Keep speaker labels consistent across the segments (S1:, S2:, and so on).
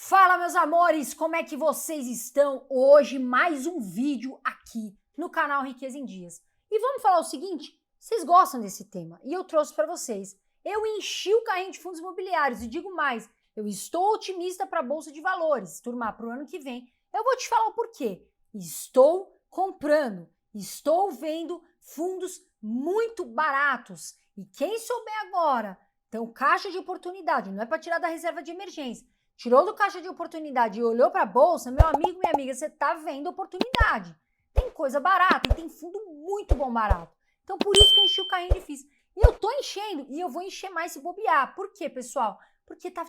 S1: Fala, meus amores, como é que vocês estão? Hoje mais um vídeo aqui no canal Riqueza em Dias. E vamos falar o seguinte, vocês gostam desse tema e eu trouxe para vocês. Eu enchi o carrinho de fundos imobiliários e digo mais, eu estou otimista para a Bolsa de Valores, turma, para o ano que vem. Eu vou te falar o porquê. Estou comprando, estou vendo fundos muito baratos. E quem souber agora, então caixa de oportunidade, não é para tirar da reserva de emergência. Tirou do caixa de oportunidade e olhou para a bolsa, meu amigo, minha amiga, você está vendo oportunidade. Tem coisa barata e tem fundo muito bom barato. Então, por isso que eu enchi o carrinho de FIIs. E eu tô enchendo e eu vou encher mais se bobear. Por quê, pessoal? Porque tá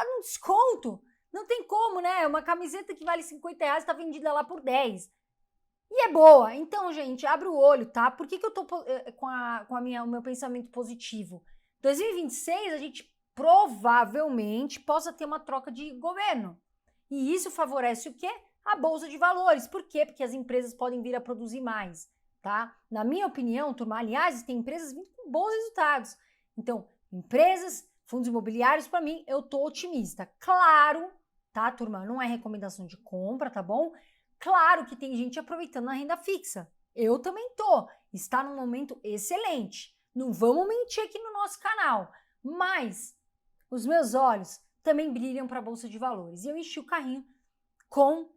S1: num desconto. Não tem como, né? Uma camiseta que vale R$50 está vendida lá por 10. E é boa. Então, gente, abre o olho, tá? Por que eu tô com o meu pensamento positivo? 2026, a gente provavelmente possa ter uma troca de governo. E isso favorece o quê? A Bolsa de Valores. Por quê? Porque as empresas podem vir a produzir mais, tá? Na minha opinião, turma, aliás, tem empresas vindo com bons resultados. Então, empresas, fundos imobiliários, para mim, eu tô otimista. Claro, tá, turma? Não é recomendação de compra, tá bom? Claro que tem gente aproveitando a renda fixa. Eu também tô. Está num momento excelente. Não vamos mentir aqui no nosso canal. Mas os meus olhos também brilham para a Bolsa de Valores. E eu enchi o carrinho com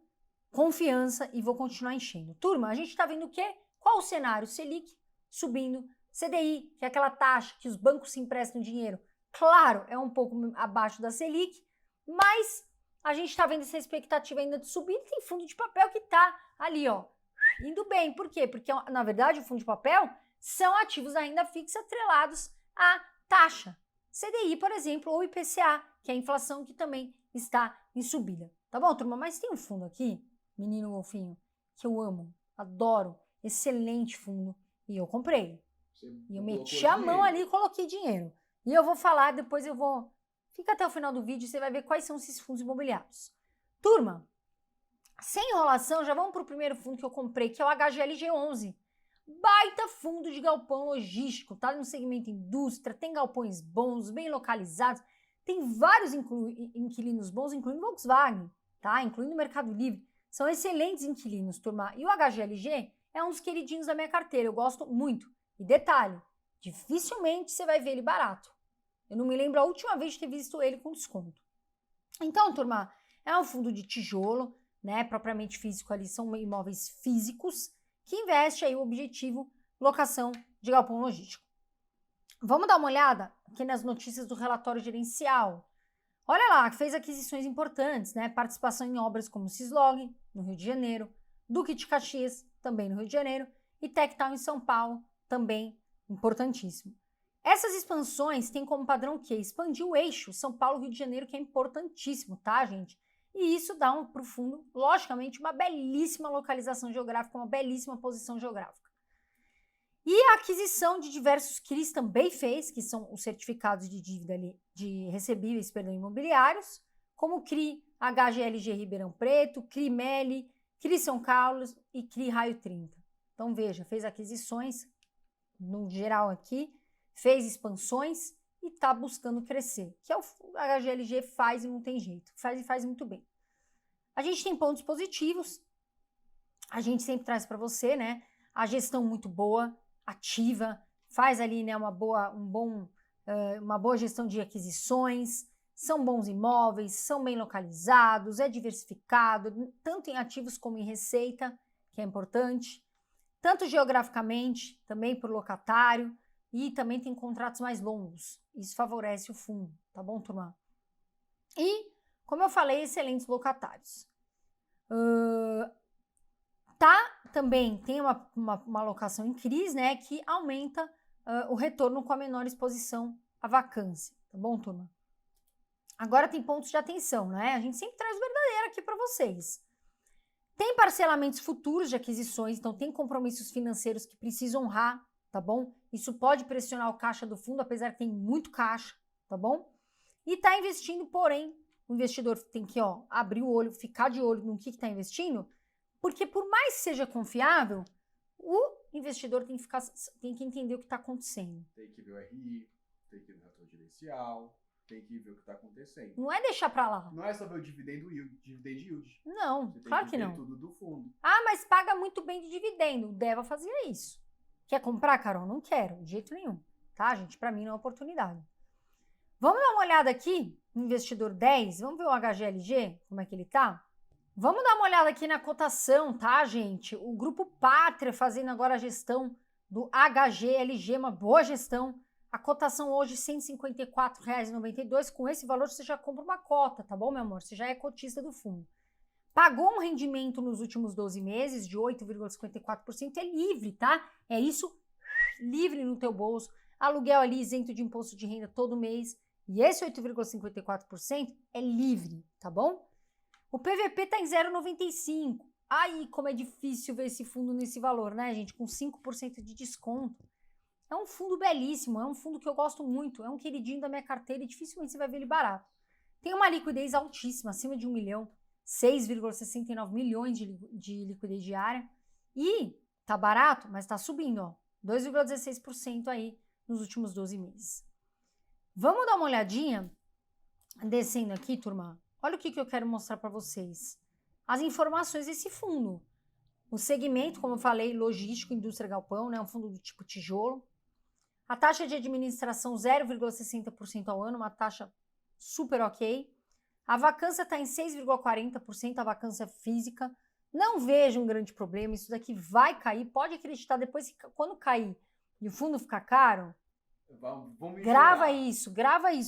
S1: confiança e vou continuar enchendo. Turma, a gente está vendo o quê? Qual o cenário? Selic subindo, CDI, que é aquela taxa que os bancos se emprestam dinheiro. Claro, é um pouco abaixo da Selic, mas a gente está vendo essa expectativa ainda de subir. Tem fundo de papel que está ali, ó, indo bem. Por quê? Porque, na verdade, o fundo de papel são ativos da renda fixa atrelados à taxa. CDI, por exemplo, ou IPCA, que é a inflação que também está em subida. Tá bom, turma? Mas tem um fundo aqui, menino golfinho, que eu amo, adoro, excelente fundo, e eu comprei. E eu meti a mão ali e coloquei dinheiro. E eu vou falar, depois eu vou... Fica até o final do vídeo e você vai ver quais são esses fundos imobiliários. Turma, sem enrolação, já vamos para o primeiro fundo que eu comprei, que é o HGLG11. Baita fundo de galpão logístico, tá no segmento indústria, tem galpões bons, bem localizados, tem vários inquilinos bons, incluindo Volkswagen, tá? Incluindo o Mercado Livre. São excelentes inquilinos, turma. E o HGLG é um dos queridinhos da minha carteira, eu gosto muito. E detalhe, dificilmente você vai ver ele barato. Eu não me lembro a última vez de ter visto ele com desconto. Então, turma, é um fundo de tijolo, né? Propriamente físico ali, são imóveis físicos, que investe aí o objetivo locação de galpão logístico. Vamos dar uma olhada aqui nas notícias do relatório gerencial. Olha lá, fez aquisições importantes, né? Participação em obras como Cislog, no Rio de Janeiro, Duque de Caxias, também no Rio de Janeiro, e Tectal em São Paulo, também importantíssimo. Essas expansões têm como padrão o quê? Expandir o eixo São Paulo-Rio de Janeiro, que é importantíssimo, tá, gente? E isso dá para o fundo, logicamente, uma belíssima localização geográfica, uma belíssima posição geográfica. E a aquisição de diversos CRIs também fez, que são os certificados de dívida ali, de recebíveis, imobiliários, como o CRI HGLG Ribeirão Preto, CRI Meli, CRI São Carlos e CRI Raio 30. Então, veja, fez aquisições, no geral aqui, fez expansões e está buscando crescer, que é o HGLG faz e não tem jeito, faz e faz muito bem. A gente tem pontos positivos, a gente sempre traz para você, né, a gestão muito boa, ativa, faz ali, né, uma boa gestão de aquisições, são bons imóveis, são bem localizados, é diversificado, tanto em ativos como em receita, que é importante, tanto geograficamente, também por locatário, e também tem contratos mais longos. Isso favorece o fundo, tá bom, turma? E, como eu falei, excelentes locatários. Também tem uma alocação em CRIs, né, que aumenta o retorno com a menor exposição à vacância, tá bom, turma? Agora tem pontos de atenção, né? A gente sempre traz o verdadeiro aqui para vocês. Tem parcelamentos futuros de aquisições, então tem compromissos financeiros que precisam honrar, tá bom? Isso pode pressionar o caixa do fundo, apesar que tem muito caixa, tá bom? E tá investindo, porém, o investidor tem que, ó, abrir o olho, ficar de olho no que tá investindo, porque por mais que seja confiável, o investidor tem que entender o que está acontecendo.
S2: Tem que ver o RI, tem que ver o relatório gerencial, Tem que ver o que está acontecendo.
S1: Não é deixar pra lá.
S2: Não é saber o dividend yield.
S1: Não,
S2: Você
S1: claro
S2: tem
S1: que
S2: ver
S1: não.
S2: tudo do fundo.
S1: Ah, mas paga muito bem de dividendo. O Deva fazia isso. Quer comprar, Carol? Não quero, de jeito nenhum. Tá, gente? Pra mim não é oportunidade. Vamos dar uma olhada aqui, investidor 10. Vamos ver o HGLG, como é que ele tá? Vamos dar uma olhada aqui na cotação, tá, gente? O Grupo Pátria fazendo agora a gestão do HGLG, uma boa gestão. A cotação hoje, R$ 154,92. Com esse valor, você já compra uma cota, tá bom, meu amor? Você já é cotista do fundo. Pagou um rendimento nos últimos 12 meses de 8,54%. É livre, tá? É isso, livre no teu bolso. Aluguel ali isento de imposto de renda todo mês. E esse 8,54% é livre, tá bom? O PVP tá em 0,95. Aí, como é difícil ver esse fundo nesse valor, né, gente? Com 5% de desconto. É um fundo belíssimo, é um fundo que eu gosto muito, é um queridinho da minha carteira e dificilmente você vai ver ele barato. Tem uma liquidez altíssima, acima de 1 milhão, 6,69 milhões de liquidez diária. E tá barato, mas tá subindo, ó, 2,16% aí nos últimos 12 meses. Vamos dar uma olhadinha, descendo aqui, turma. Olha o que eu quero mostrar para vocês. As informações desse fundo. O segmento, como eu falei, logístico, indústria galpão, né, um fundo do tipo tijolo. A taxa de administração 0,60% ao ano, uma taxa super ok. A vacância está em 6,40%, a vacância física. Não vejo um grande problema, isso daqui vai cair. Pode acreditar, depois, quando cair e o fundo ficar caro, grava isso,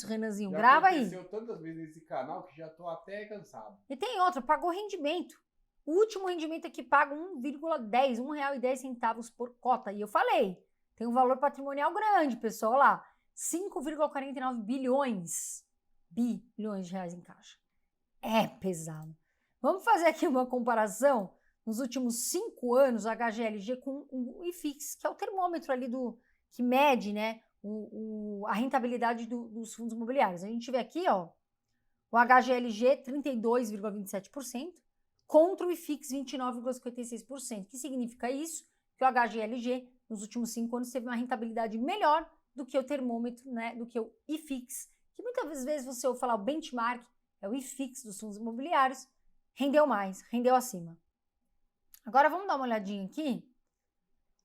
S1: Renanzinho, grava aí.
S2: Já aconteceu tantas vezes nesse canal que já tô até cansado.
S1: E tem outra, pagou rendimento. O último rendimento aqui paga R$1,10, R$1,10 por cota. E eu falei, tem um valor patrimonial grande, pessoal, lá. 5,49 bilhões de reais em caixa. É pesado. Vamos fazer aqui uma comparação nos últimos 5 anos, a HGLG com o IFIX, que é o termômetro ali que mede, né, a rentabilidade dos fundos imobiliários. A gente vê aqui, ó, o HGLG 32,27%, contra o IFIX 29,56%. O que significa isso? Que o HGLG, nos últimos 5 anos, teve uma rentabilidade melhor do que o termômetro, né, do que o IFIX, que muitas vezes você ouve falar o benchmark, é o IFIX dos fundos imobiliários, rendeu mais, rendeu acima. Agora vamos dar uma olhadinha aqui.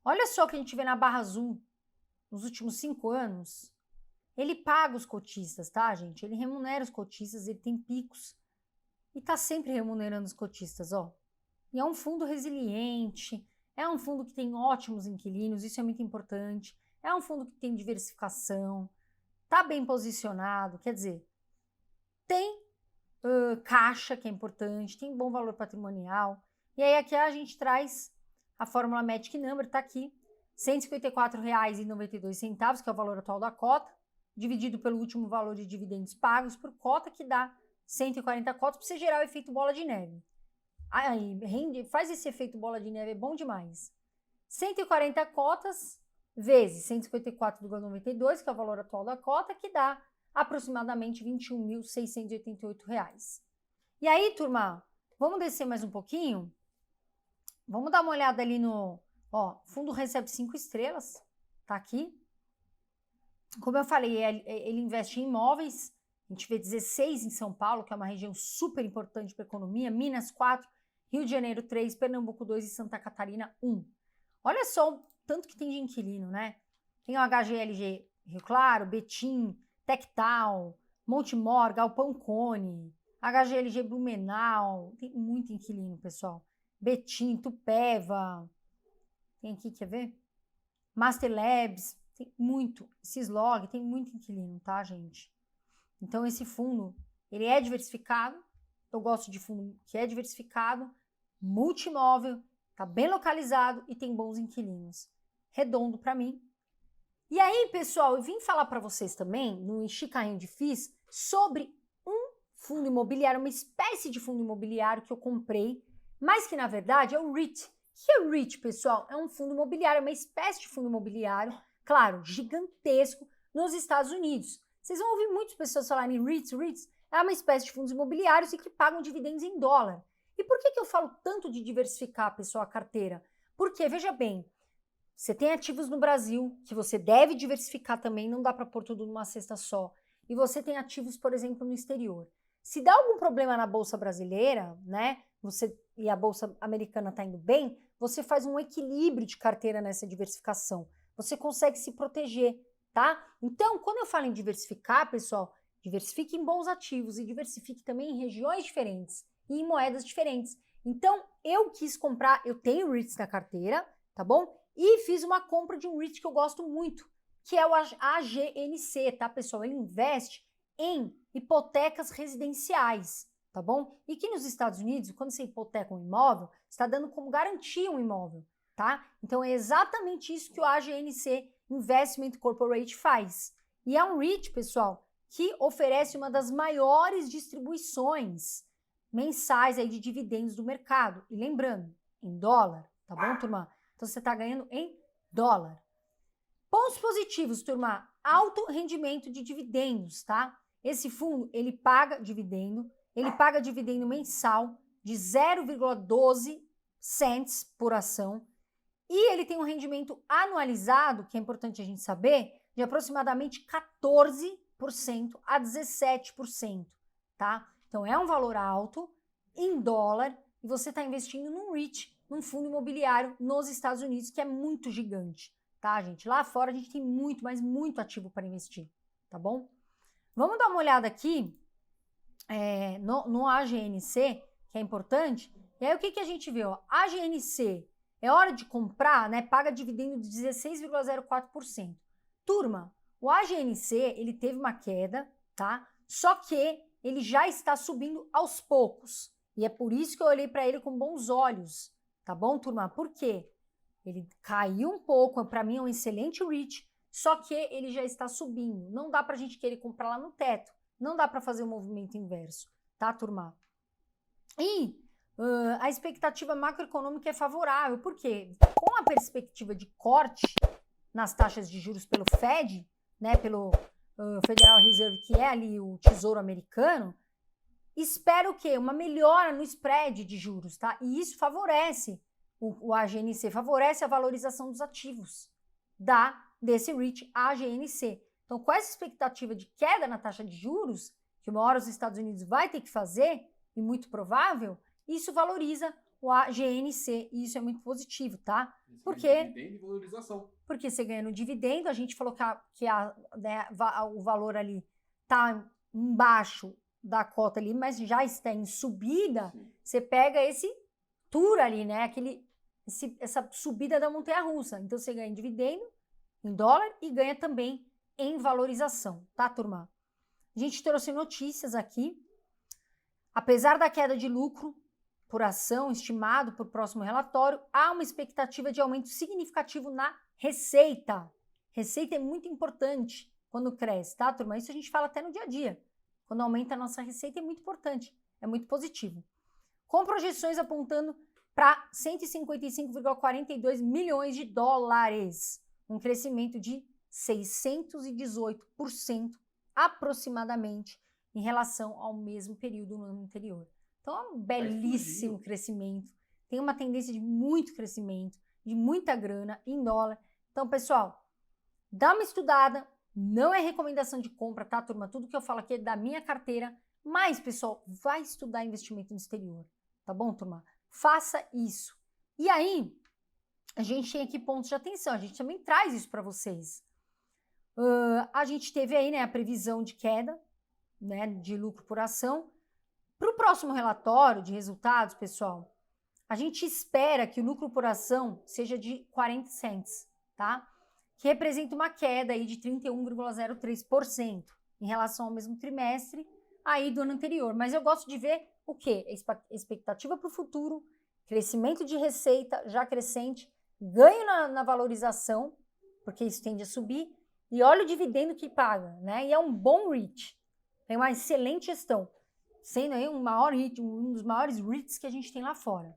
S1: Olha só o que a gente vê na barra azul nos últimos 5 anos. Ele paga os cotistas, tá, gente? Ele remunera os cotistas, ele tem picos. E tá sempre remunerando os cotistas, ó. E é um fundo resiliente, é um fundo que tem ótimos inquilinos, isso é muito importante. É um fundo que tem diversificação, tá bem posicionado, quer dizer, tem caixa, que é importante, tem bom valor patrimonial. E aí aqui a gente traz a fórmula Magic Number, tá aqui, R$ 154,92, que é o valor atual da cota, dividido pelo último valor de dividendos pagos por cota, que dá 140 cotas, para você gerar o efeito bola de neve. Aí, faz esse efeito bola de neve, é bom demais. 140 cotas vezes 154,92, que é o valor atual da cota, que dá aproximadamente R$ 21.688. E aí, turma, vamos descer mais um pouquinho? Vamos dar uma olhada ali no... Ó, fundo recebe 5 estrelas, tá aqui. Como eu falei, ele investe em imóveis. A gente vê 16 em São Paulo, que é uma região super importante para a economia. Minas 4, Rio de Janeiro 3, Pernambuco 2 e Santa Catarina 1. Olha só o tanto que tem de inquilino, né? Tem o HGLG Rio Claro, Betim, Tectal, Montemor, Galpão Cone, HGLG Blumenau. Tem muito inquilino, pessoal. Betim, Tupéva. Tem aqui, quer ver? Master Labs. Tem muito. Syslog, tem muito inquilino, tá, gente? Então, esse fundo, ele é diversificado. Eu gosto de fundo que é diversificado, multimóvel, tá bem localizado e tem bons inquilinos. Redondo para mim. E aí, pessoal, eu vim falar para vocês também, no Enchi Carrinho de FIIs, sobre um fundo imobiliário, uma espécie de fundo imobiliário que eu comprei, mas que, na verdade, é o REIT. O que é o REIT, pessoal? É um fundo imobiliário, uma espécie de fundo imobiliário, claro, gigantesco, nos Estados Unidos. Vocês vão ouvir muitas pessoas falarem REITs. REITs é uma espécie de fundos imobiliários e que pagam dividendos em dólar. E por que eu falo tanto de diversificar, pessoal, a carteira? Porque, veja bem, você tem ativos no Brasil que você deve diversificar também, não dá para pôr tudo numa cesta só. e você tem ativos, por exemplo, no exterior. Se dá algum problema na bolsa brasileira, né, e a bolsa americana está indo bem, você faz um equilíbrio de carteira nessa diversificação. Você consegue se proteger, tá? Então, quando eu falo em diversificar, pessoal, diversifique em bons ativos e diversifique também em regiões diferentes e em moedas diferentes. Então, eu quis comprar, eu tenho REITs na carteira, tá bom? E fiz uma compra de um REIT que eu gosto muito, que é o AGNC, tá, pessoal? Ele investe em hipotecas residenciais, tá bom? E que nos Estados Unidos, quando você hipoteca um imóvel, está dando como garantia um imóvel, tá? Então é exatamente isso que o AGNC Investment Corporate faz. E é um REIT, pessoal, que oferece uma das maiores distribuições mensais aí de dividendos do mercado. E lembrando, em dólar, tá bom, turma? Então você está ganhando em dólar. Pontos positivos, turma. Alto rendimento de dividendos, tá? Esse fundo, ele paga dividendo mensal de 0,12 cents por ação e ele tem um rendimento anualizado, que é importante a gente saber, de aproximadamente 14% a 17%, tá? Então é um valor alto em dólar e você está investindo num REIT, num fundo imobiliário nos Estados Unidos, que é muito gigante, tá, gente? Lá fora a gente tem muito, mas muito ativo para investir, tá bom? Vamos dar uma olhada aqui no AGNC, que é importante. E aí o que a gente vê? Ó, AGNC, é hora de comprar, né? Paga dividendo de 16,04%. Turma, o AGNC, ele teve uma queda, tá? Só que ele já está subindo aos poucos. E é por isso que eu olhei para ele com bons olhos, tá bom, turma? Por quê? Ele caiu um pouco, para mim é um excelente REIT, só que ele já está subindo. Não dá para a gente querer comprar lá no teto. Não dá para fazer o movimento inverso, tá, turma? E a expectativa macroeconômica é favorável, porque com a perspectiva de corte nas taxas de juros pelo Fed, né, pelo Federal Reserve, que é ali o Tesouro Americano, espera o quê? Uma melhora no spread de juros, tá? E isso favorece o AGNC, favorece a valorização dos ativos desse REIT AGNC. Então, com essa expectativa de queda na taxa de juros, que uma hora os Estados Unidos vai ter que fazer, e muito provável, isso valoriza o AGNC, e isso é muito positivo, tá? Porque
S2: dividendo e valorização.
S1: Porque você ganha no dividendo, a gente falou que o valor ali tá embaixo da cota ali, mas já está em subida, sim. Você pega esse tour ali, né? Essa subida da montanha-russa. Então, você ganha em dividendo, em dólar, e ganha também em valorização, tá, turma? A gente trouxe notícias aqui. Apesar da queda de lucro por ação estimado para o próximo relatório, há uma expectativa de aumento significativo na receita. Receita é muito importante quando cresce, tá, turma? Isso a gente fala até no dia a dia. Quando aumenta a nossa receita é muito importante, é muito positivo. Com projeções apontando para 155,42 milhões de dólares, um crescimento de 618% aproximadamente em relação ao mesmo período no ano anterior. Então é um belíssimo crescimento, tem uma tendência de muito crescimento, de muita grana em dólar. Então, pessoal, dá uma estudada, não é recomendação de compra, tá, turma? Tudo que eu falo aqui é da minha carteira, mas, pessoal, vai estudar investimento no exterior, tá bom, turma? Faça isso. E aí, a gente tem aqui pontos de atenção, a gente também traz isso para vocês. A gente teve aí, né, a previsão de queda, né, de lucro por ação. Para o próximo relatório de resultados, pessoal, a gente espera que o lucro por ação seja de 40 cents, tá? Que representa uma queda aí de 31,03% em relação ao mesmo trimestre aí do ano anterior. Mas eu gosto de ver o quê? Expectativa para o futuro, crescimento de receita já crescente, ganho na valorização, porque isso tende a subir, e olha o dividendo que paga, né? E é um bom REIT, tem uma excelente gestão, sendo aí um dos maiores REITs que a gente tem lá fora.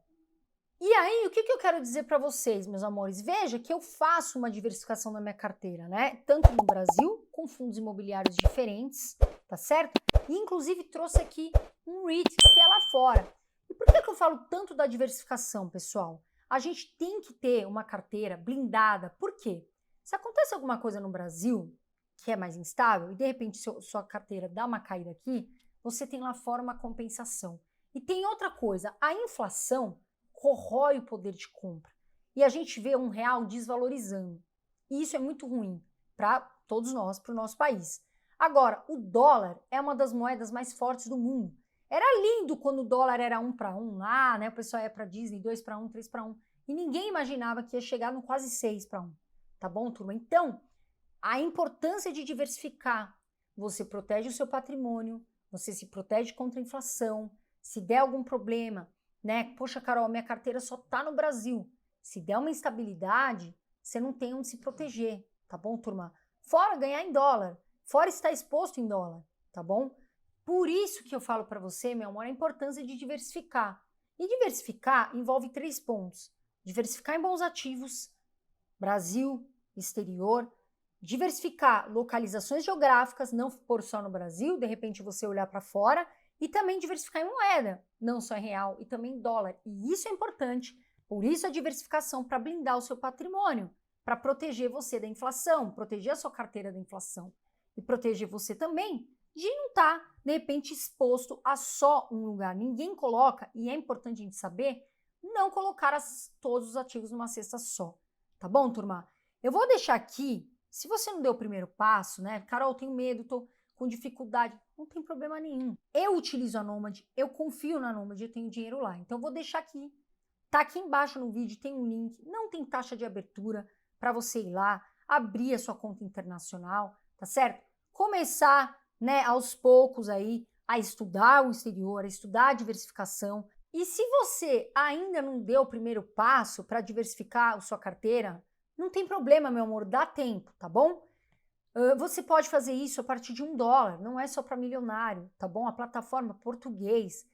S1: E aí, o que eu quero dizer para vocês, meus amores? Veja que eu faço uma diversificação na minha carteira, né? Tanto no Brasil, com fundos imobiliários diferentes, tá certo? E, inclusive, trouxe aqui um REIT que é lá fora. E por que eu falo tanto da diversificação, pessoal? A gente tem que ter uma carteira blindada. Por quê? Se acontece alguma coisa no Brasil, que é mais instável, e de repente sua carteira dá uma caída aqui, você tem lá fora uma compensação. E tem outra coisa, a inflação corrói o poder de compra. E a gente vê um real desvalorizando. E isso é muito ruim para todos nós, para o nosso país. Agora, o dólar é uma das moedas mais fortes do mundo. Era lindo quando o dólar era 1 para 1 lá, né? O pessoal ia para Disney, 2 para 1, 3 para 1. E ninguém imaginava que ia chegar no quase 6 para 1. Tá bom, turma? Então, a importância de diversificar. Você protege o seu patrimônio, você se protege contra a inflação. Se der algum problema, né? Poxa, Carol, minha carteira só tá no Brasil. Se der uma instabilidade, você não tem onde se proteger, tá bom, turma? Fora ganhar em dólar, fora estar exposto em dólar, tá bom? Por isso que eu falo para você, meu amor, a importância de diversificar. E diversificar envolve 3 pontos. Diversificar em bons ativos, Brasil, exterior. Diversificar localizações geográficas, não pôr só no Brasil, de repente você olhar para fora. E também diversificar em moeda, não só em real, e também em dólar. E isso é importante. Por isso a diversificação, para blindar o seu patrimônio, para proteger você da inflação, proteger a sua carteira da inflação. E proteger você também de não estar, de repente, exposto a só um lugar. Ninguém coloca, e é importante a gente saber, não colocar todos os ativos numa cesta só. Tá bom, turma? Eu vou deixar aqui, se você não deu o primeiro passo, né? Carol, tenho medo, tô com dificuldade, não tem problema nenhum. Eu utilizo a Nomad, eu confio na Nomad, eu tenho dinheiro lá. Então, eu vou deixar aqui. Tá aqui embaixo no vídeo, tem um link. Não tem taxa de abertura para você ir lá, abrir a sua conta internacional, tá certo? Começar, né, aos poucos aí, a estudar o exterior, a estudar a diversificação. E se você ainda não deu o primeiro passo para diversificar a sua carteira, não tem problema, meu amor, dá tempo, tá bom? Você pode fazer isso a partir de $1, não é só para milionário, tá bom? A plataforma português.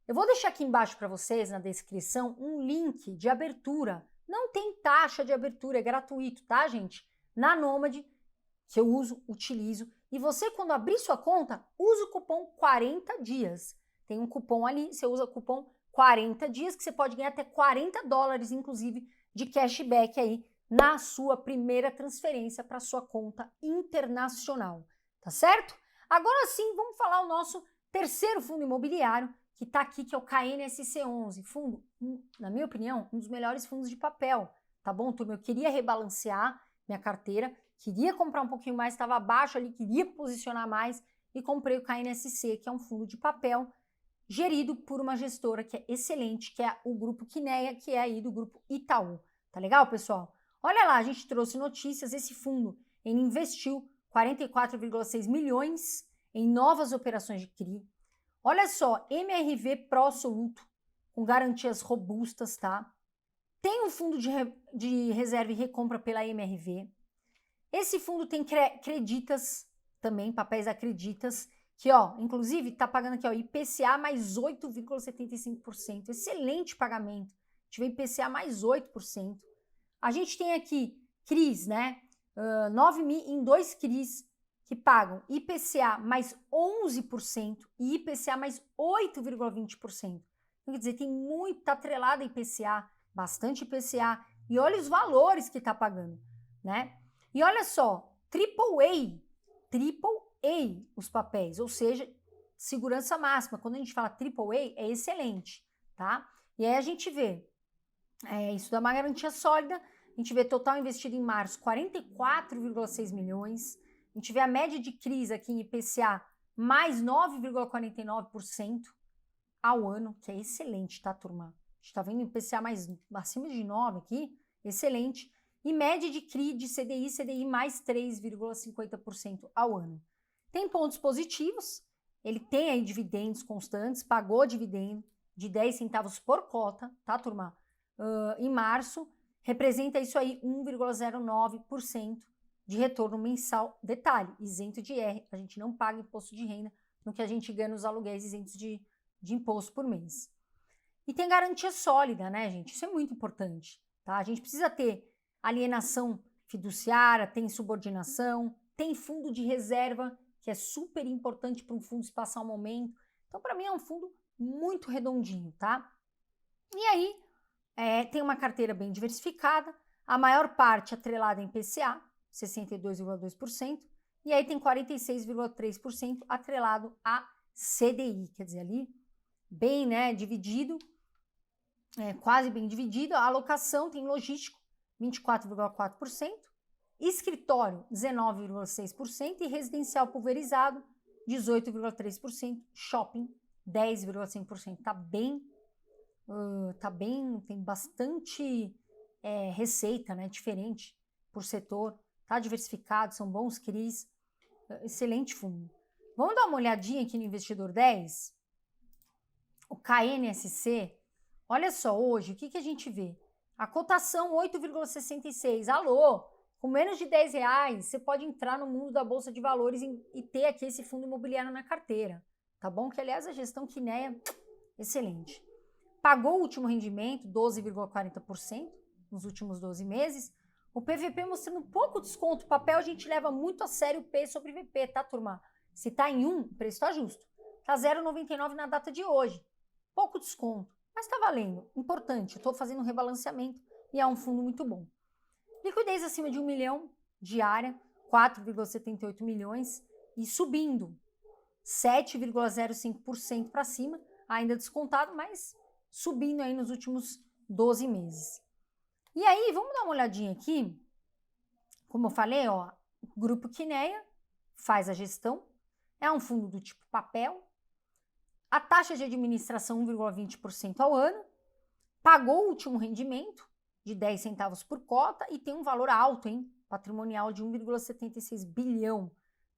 S1: Eu vou deixar aqui embaixo para vocês, na descrição, um link de abertura. Não tem taxa de abertura, é gratuito, tá, gente? Na Nomad, que eu uso, utilizo. E você, quando abrir sua conta, usa o cupom 40 dias. Tem um cupom ali, você usa o cupom 40 dias, que você pode ganhar até $40, inclusive, de cashback aí, na sua primeira transferência para sua conta internacional, tá certo? Agora sim, vamos falar o nosso terceiro fundo imobiliário, que está aqui, que é o KNSC11, fundo, na minha opinião, um dos melhores fundos de papel, tá bom, turma? Eu queria rebalancear minha carteira, queria comprar um pouquinho mais, estava abaixo ali, queria posicionar mais e comprei o KNSC, que é um fundo de papel gerido por uma gestora que é excelente, que é o Grupo Quineia, que é aí do Grupo Itaú. Tá legal, pessoal? Olha lá, a gente trouxe notícias, esse fundo, ele investiu 44,6 milhões em novas operações de CRI. Olha só, MRV pró-soluto, com garantias robustas, tá? Tem um fundo de reserva e recompra pela MRV. Esse fundo tem creditas também, papéis acreditas, que, ó, inclusive, tá pagando aqui, ó, IPCA mais 8,75%. Excelente pagamento. A gente vê IPCA mais 8%. A gente tem aqui CRIs, né? 9 em 2 CRIs que pagam IPCA mais 11% e IPCA mais 8,20%. Então, quer dizer, tem muito atrelado a IPCA, bastante IPCA. E olha os valores que está pagando, né? E olha só, AAA os papéis, ou seja, segurança máxima. Quando a gente fala AAA, é excelente, tá? E aí a gente vê, isso dá uma garantia sólida. A gente vê total investido em março, 44,6 milhões. A gente vê a média de CRIs aqui em IPCA, mais 9,49% ao ano, que é excelente, tá, turma? A gente tá vendo IPCA mais acima de 9 aqui, excelente. E média de CRI de CDI mais 3,50% ao ano. Tem pontos positivos, ele tem aí dividendos constantes, pagou dividendo de 10 centavos por cota, tá, turma? Em março, representa isso aí 1,09% de retorno mensal. Detalhe, isento de IR, a gente não paga imposto de renda no que a gente ganha nos aluguéis isentos de imposto por mês. E tem garantia sólida, né, gente? Isso é muito importante, tá? A gente precisa ter alienação fiduciária, tem subordinação, tem fundo de reserva, que é super importante para um fundo se passar um momento. Então, para mim, é um fundo muito redondinho, tá? E aí, tem uma carteira bem diversificada, a maior parte atrelada em IPCA, 62,2%, E aí tem 46,3% atrelado a CDI, quer dizer, ali bem, né, dividido, quase bem dividido. A alocação tem logístico, 24,4%, escritório, 19,6% e residencial pulverizado, 18,3%, shopping, 10,5%. Tá bem, tem bastante receita, né, diferente por setor, tá diversificado, são bons CRIs, excelente fundo. Vamos dar uma olhadinha aqui no Investidor 10? O KNSC, olha só, hoje, o que a gente vê? A cotação 8,66, alô, com menos de R$10, você pode entrar no mundo da Bolsa de Valores e ter aqui esse fundo imobiliário na carteira, tá bom? Que, aliás, a gestão Quineia, excelente. Pagou o último rendimento, 12,40% nos últimos 12 meses. O PVP mostrando pouco desconto. O papel a gente leva muito a sério o P sobre VP, tá, turma? Se tá em 1, o preço tá justo. Tá 0,99 na data de hoje. Pouco desconto, mas tá valendo. Importante, eu tô fazendo um rebalanceamento e é um fundo muito bom. Liquidez acima de 1 milhão diária, 4,78 milhões e subindo 7,05% para cima, ainda descontado, mas subindo aí nos últimos 12 meses. E aí, vamos dar uma olhadinha aqui. Como eu falei, ó, o Grupo Quineia faz a gestão, é um fundo do tipo papel, a taxa de administração 1,20% ao ano, pagou o último rendimento de 10 centavos por cota e tem um valor alto, hein? Patrimonial de 1,76 bilhão.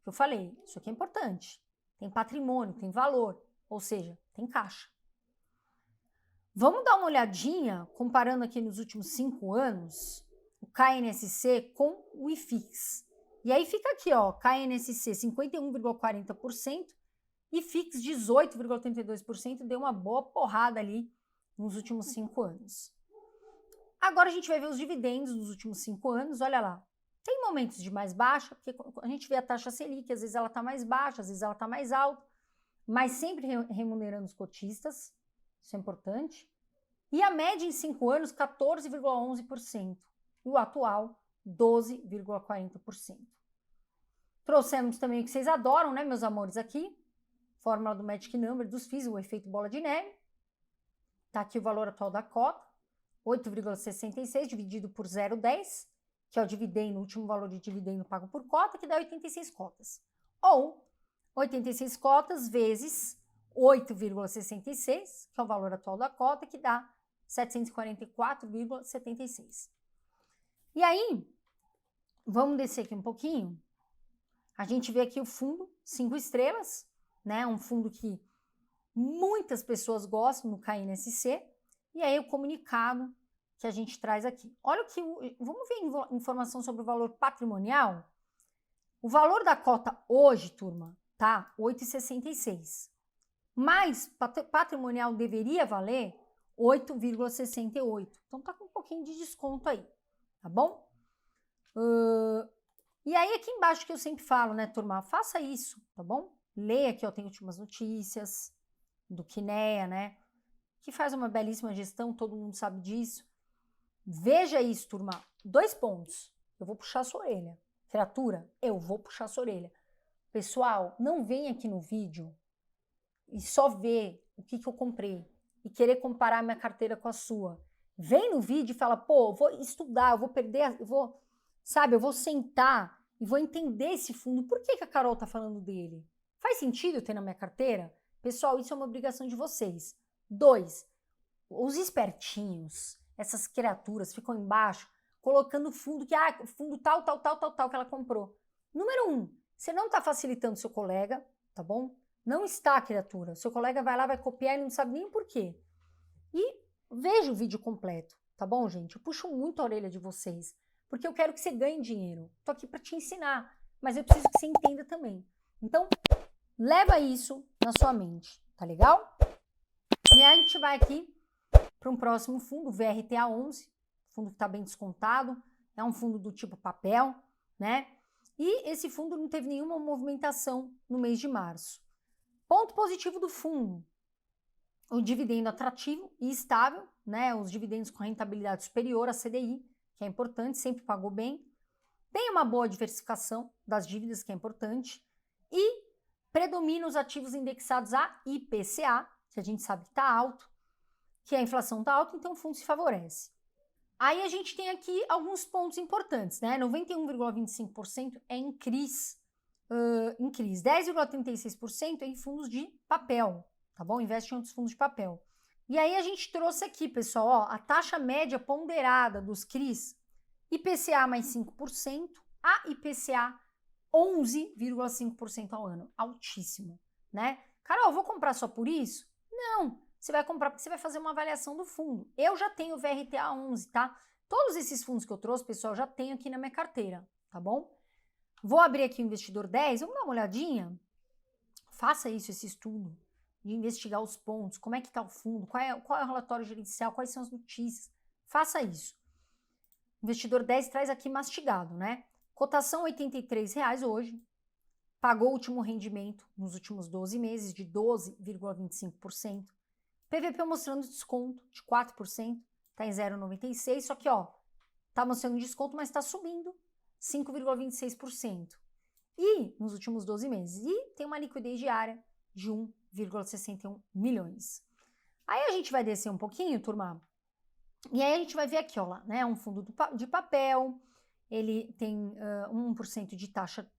S1: Que eu falei, isso aqui é importante. Tem patrimônio, tem valor, ou seja, tem caixa. Vamos dar uma olhadinha, comparando aqui nos últimos 5 anos, o KNSC com o IFIX. E aí fica aqui, ó, KNSC 51,40% e IFIX 18,82%, deu uma boa porrada ali nos últimos 5 anos. Agora a gente vai ver os dividendos dos últimos 5 anos, olha lá. Tem momentos de mais baixa, porque a gente vê a taxa Selic, às vezes ela está mais baixa, às vezes ela está mais alta, mas sempre remunerando os cotistas, isso é importante. E a média em 5 anos, 14,11%. E o atual, 12,40%. Trouxemos também o que vocês adoram, né, meus amores, aqui. Fórmula do Magic Number, dos FIIs, o efeito bola de neve. Tá aqui o valor atual da cota, 8,66 dividido por 0,10, que é o dividendo, o último valor de dividendo pago por cota, que dá 86 cotas. Ou 86 cotas vezes 8,66, que é o valor atual da cota, que dá 744,76. E aí, vamos descer aqui um pouquinho. A gente vê aqui o fundo 5 estrelas, né? Um fundo que muitas pessoas gostam no KNSC. E aí o comunicado que a gente traz aqui. Olha o que... Vamos ver informação sobre o valor patrimonial? O valor da cota hoje, turma, tá 8,66. Mas patrimonial deveria valer 8,68. Então tá com um pouquinho de desconto aí, tá bom? E aí aqui embaixo que eu sempre falo, né, turma? Faça isso, tá bom? Leia aqui, ó, tem últimas notícias do Quineia, né? Que faz uma belíssima gestão, todo mundo sabe disso. Veja isso, turma. 2 pontos. Eu vou puxar a sua orelha. Criatura, eu vou puxar a sua orelha. Pessoal, não vem aqui no vídeo e só ver o que eu comprei e querer comparar minha carteira com a sua. Vem no vídeo e fala, pô, eu vou estudar, eu vou perder, eu vou sentar e vou entender esse fundo. Por que a Carol tá falando dele? Faz sentido eu ter na minha carteira? Pessoal, isso é uma obrigação de vocês. 2, os espertinhos, essas criaturas ficam embaixo colocando fundo que, fundo tal que ela comprou. Número 1, você não tá facilitando seu colega, tá bom? Não está, criatura. Seu colega vai lá, vai copiar e não sabe nem por quê. E veja o vídeo completo, tá bom, gente? Eu puxo muito a orelha de vocês, porque eu quero que você ganhe dinheiro. Tô aqui para te ensinar, mas eu preciso que você entenda também. Então, leva isso na sua mente, tá legal? E aí a gente vai aqui para um próximo fundo, VRTA11, fundo que está bem descontado, é um fundo do tipo papel, né? E esse fundo não teve nenhuma movimentação no mês de março. Ponto positivo do fundo, o dividendo atrativo e estável, né? Os dividendos com rentabilidade superior à CDI, que é importante, sempre pagou bem. tem uma boa diversificação das dívidas, que é importante, e predomina os ativos indexados a IPCA, que a gente sabe que está alto, que a inflação está alta, então o fundo se favorece. Aí a gente tem aqui alguns pontos importantes, né? 91,25% é em CRIs, 10,36% é em fundos de papel, tá bom? Investe em outros fundos de papel. E aí a gente trouxe aqui, pessoal, ó, a taxa média ponderada dos CRIs, IPCA mais 5%, a IPCA 11,5% ao ano, altíssimo, né? Carol, vou comprar só por isso? Não, você vai comprar porque você vai fazer uma avaliação do fundo. Eu já tenho o VRTA 11, tá? Todos esses fundos que eu trouxe, pessoal, já tenho aqui na minha carteira, tá bom? Vou abrir aqui o Investidor 10, vamos dar uma olhadinha? Faça isso, esse estudo, de investigar os pontos, como é que está o fundo, qual é o relatório gerencial, quais são as notícias. Faça isso. O Investidor 10 traz aqui mastigado, né? Cotação R$ 83,00 hoje, pagou o último rendimento nos últimos 12 meses de 12,25%. PVP mostrando desconto de 4%, está em 0,96%, só que ó, tá mostrando desconto, mas está subindo 5,26%. E nos últimos 12 meses. E tem uma liquidez diária de 1,61 milhões. Aí a gente vai descer um pouquinho, turma, e aí a gente vai ver aqui, ó, né, um fundo de papel, ele tem 1% de taxa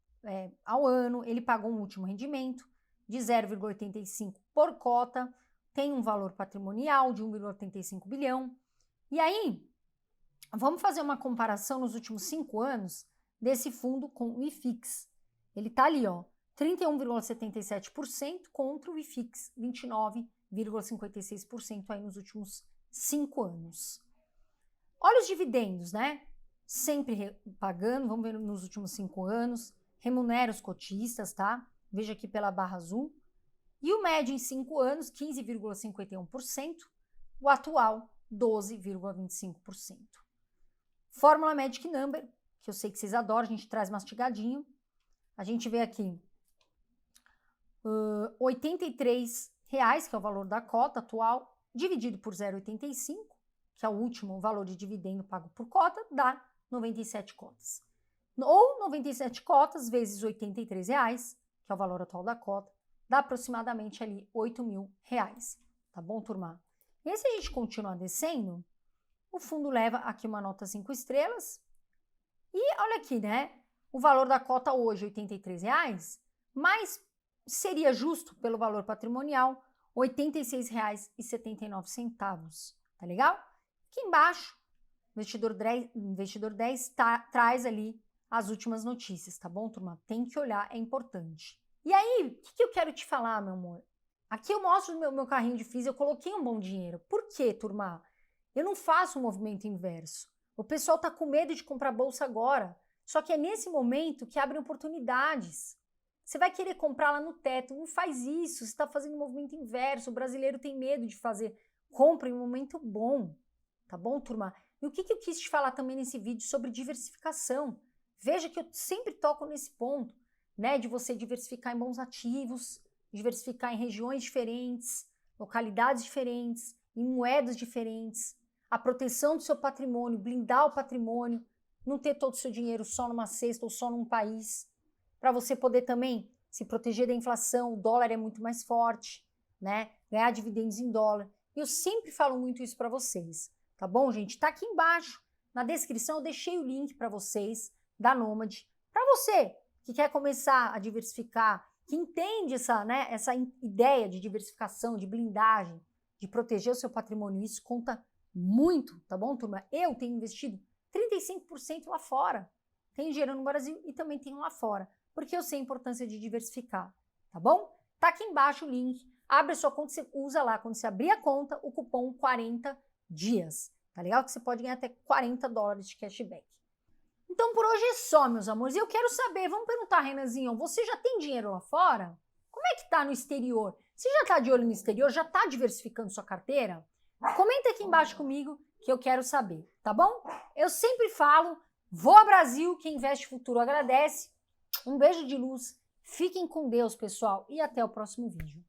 S1: ao ano, ele pagou um último rendimento de 0,85 por cota, tem um valor patrimonial de 1,85 bilhão. E aí, vamos fazer uma comparação nos últimos 5 anos desse fundo com o IFIX. Ele tá ali, ó, 31,77% contra o IFIX, 29,56% aí nos últimos 5 anos. Olha os dividendos, né? Sempre pagando, vamos ver nos últimos 5 anos, remunera os cotistas, tá? Veja aqui pela barra azul. E o médio em 5 anos, 15,51%, o atual, 12,25%. Fórmula Magic Number, que eu sei que vocês adoram, a gente traz mastigadinho. A gente vê aqui R$ 83,00, que é o valor da cota atual, dividido por 0,85, que é o último valor de dividendo pago por cota, dá 97 cotas. Ou 97 cotas vezes R$ 83,00, que é o valor atual da cota, dá aproximadamente ali R$ 8.000, tá bom, turma? E aí, se a gente continuar descendo, o fundo leva aqui uma nota 5 estrelas, e olha aqui, né? O valor da cota hoje é R$ 83,00, mas seria justo pelo valor patrimonial R$ 86,79, tá legal? Aqui embaixo, o Investidor 10 traz ali as últimas notícias, tá bom, turma? Tem que olhar, é importante. E aí, o que eu quero te falar, meu amor? Aqui eu mostro o meu carrinho de Fis, eu coloquei um bom dinheiro. Por quê, turma? Eu não faço um movimento inverso. O pessoal tá com medo de comprar bolsa agora. Só que é nesse momento que abrem oportunidades. Você vai querer comprar lá no teto, não faz isso, você está fazendo um movimento inverso, o brasileiro tem medo de fazer. Compra em um momento bom, tá bom, turma? E o que eu quis te falar também nesse vídeo sobre diversificação? Veja que eu sempre toco nesse ponto, né, de você diversificar em bons ativos, diversificar em regiões diferentes, localidades diferentes, em moedas diferentes, a proteção do seu patrimônio, blindar o patrimônio, não ter todo o seu dinheiro só numa cesta ou só num país, para você poder também se proteger da inflação, o dólar é muito mais forte, né? Ganhar dividendos em dólar. E eu sempre falo muito isso para vocês, tá bom, gente? Tá aqui embaixo, na descrição, eu deixei o link para vocês da Nômade, para você que quer começar a diversificar, que entende essa ideia de diversificação, de blindagem, de proteger o seu patrimônio. Isso conta muito, tá bom, turma? Eu tenho investido 35% lá fora. Tenho dinheiro no Brasil e também tenho lá fora, porque eu sei a importância de diversificar, tá bom? Tá aqui embaixo o link, abre a sua conta, você usa lá, quando você abrir a conta, o cupom 40 dias, tá legal? Que você pode ganhar até $40 de cashback. Então por hoje é só, meus amores, e eu quero saber, vamos perguntar, Renanzinho, você já tem dinheiro lá fora? Como é que tá no exterior? Você já tá de olho no exterior? Já tá diversificando sua carteira? Comenta aqui embaixo comigo que eu quero saber, tá bom? Eu sempre falo, vou ao Brasil, quem investe futuro agradece. Um beijo de luz, fiquem com Deus, pessoal, e até o próximo vídeo.